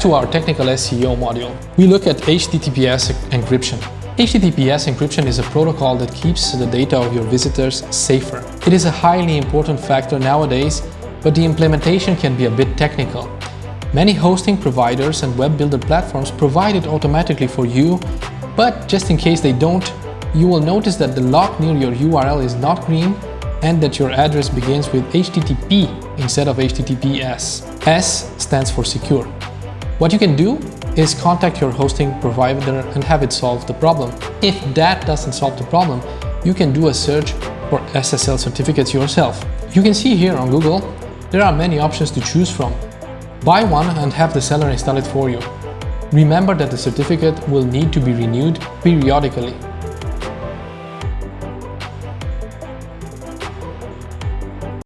to our technical SEO module. We look at HTTPS encryption. HTTPS encryption is a protocol that keeps the data of your visitors safer. It is a highly important factor nowadays, but the implementation can be a bit technical. Many hosting providers and web builder platforms provide it automatically for you, but just in case they don't, you will notice that the lock near your URL is not green and that your address begins with HTTP instead of HTTPS. S stands for secure. What you can do is contact your hosting provider and have it solve the problem. If that doesn't solve the problem, you can do a search for SSL certificates yourself. You can see here on Google, there are many options to choose from. Buy one and have the seller install it for you. Remember that the certificate will need to be renewed periodically.